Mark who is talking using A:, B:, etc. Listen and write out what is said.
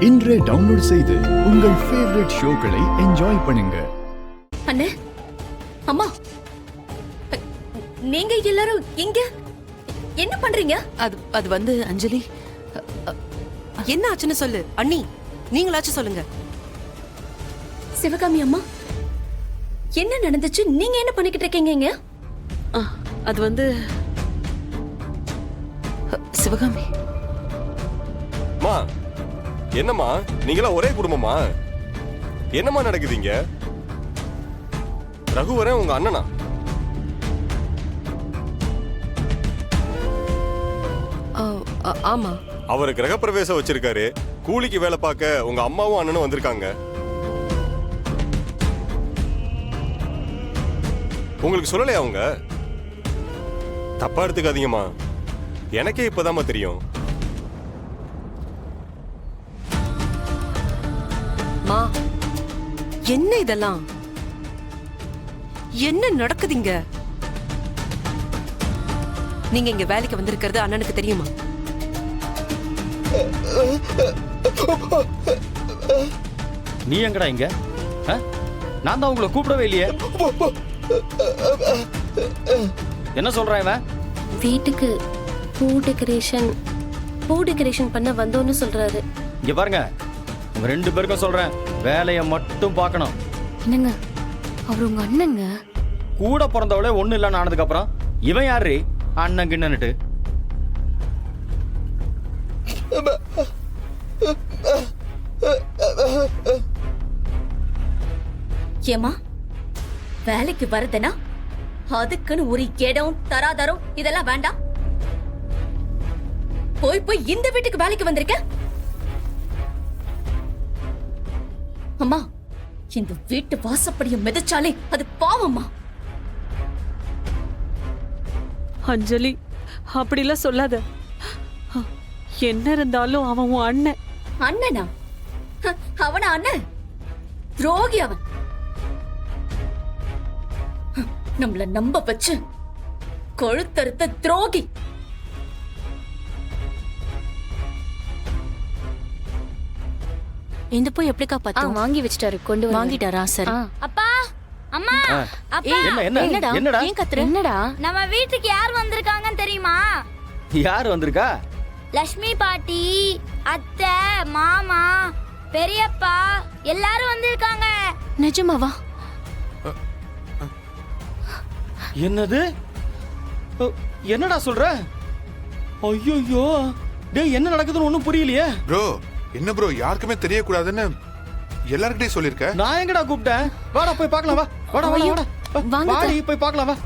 A: இன்றே டவுன்லோட் செய்து உங்கள் ஃபேவரட் ஷோக்களை என்ஜாய் பண்ணுங்க.
B: அண்ணே, அம்மா, நீங்க எல்லாரும் இங்க என்ன பண்றீங்க?
C: அது வந்து அஞ்சலி, என்ன ஆச்சுன்னு சொல்லு. அண்ணி, நீங்களாச்சும் சொல்லுங்க.
B: சிவகாமி அம்மா, என்ன நடந்துச்சு? நீங்க என்ன பண்ணிக்கிட்டு இருக்கீங்க இங்க?
C: அது வந்து சிவகாமி.
D: மா, என்னம்மா நீங்களா ஒரே குடும்பமா? என்னம்மா நடக்குதுங்க? ரகுவரன் உங்க அண்ணனா?
C: ஆமா.
D: அவரு கிரகப்பிரவேசம் வச்சிருக்காரு. கூலிக்கு வேலை பார்க்க உங்க அம்மாவும் அண்ணனும் வந்திருக்காங்க. உங்களுக்கு சொல்லலையா அவங்க? தப்பா எடுத்துக்காதீங்கம்மா, எனக்கே இப்பதாம்மா தெரியும்.
C: மா, என்ன இதெல்லாம்? என்ன நடக்குதுங்க? நீங்க இங்க வேலைக்கு வந்திருக்கிறது அண்ணனுக்கு தெரியுமா?
E: நீ எங்கடா இங்க? நான் தான் உங்களை கூப்பிடவே இல்லையே. என்ன சொல்றான் இவன்?
F: வீட்டுக்கு பூ டெக்கரேஷன் பண்ண வந்தோன்னு சொல்றாரு.
E: இங்க பாருங்க, உங்க 2 பேருக்கும் சொல்றேன், வேலையை மட்டும் பார்க்கணும்.
F: என்னங்க, அவர் உங்க அண்ணங்க.
E: கூட பிறந்தவளே ஒண்ணு இல்லைன்னு ஆனதுக்கு அப்புறம் இவன் யாரு அண்ணன் கிண்ணன்னுட்டு?
B: ஏமா, வேலைக்கு வருதுன்னா அதுக்குன்னு ஒரு இடம் தராதரம் இதெல்லாம் வேண்டாம். போய் இந்த வீட்டுக்கு வேலைக்கு வந்திருக்க. அம்மா, இந்த வீட்டு வாசப்படிய மிதிச்சாலே அது பாவம்மா.
G: அஞ்சலி, அப்படிலாம் சொல்லாத. என்ன இருந்தாலும் அவன் உன் அண்ணன்.
B: அண்ணனா? அவனா அண்ணன்? துரோகி அவன். நம்மள நம்ப வச்சு கொழுத்தறுத்த துரோகி.
F: இந்த போய் எப்படிக்கா பார்த்தோம்? வாங்கி வச்சிட்டாரு, கொண்டு வாங்கிட்டாரா? சரி.
H: அப்பா, அம்மா, அப்பா.
E: என்னடா
F: ஏன் கத்துற? என்னடா?
H: நம்ம வீட்டுக்கு யார் வந்திருக்காங்கன்னு தெரியுமா?
E: யார் வந்திருக்கா?
H: லட்சுமி பாட்டி, அத்தை, மாமா, பெரியப்பா எல்லாரும் வந்திருக்காங்க.
F: நிஜமாவா?
E: என்னது? என்னடா சொல்ற? ஐயோ, டேய், என்ன நடக்குதுன்னு ஒண்ணும் புரியலையே.
I: ப்ரோ, என்ன ப்ரோ, யாருக்குமே தெரியக்கூடாதுன்னு எல்லார்கிட்டயும் சொல்லிருக்க.
E: நான் எங்கடா கூப்பிட்டேன்? வாடா போய் பார்க்கலாம். வா, வாடா.
F: வாங்க
E: போய் பார்க்கலாம். வா.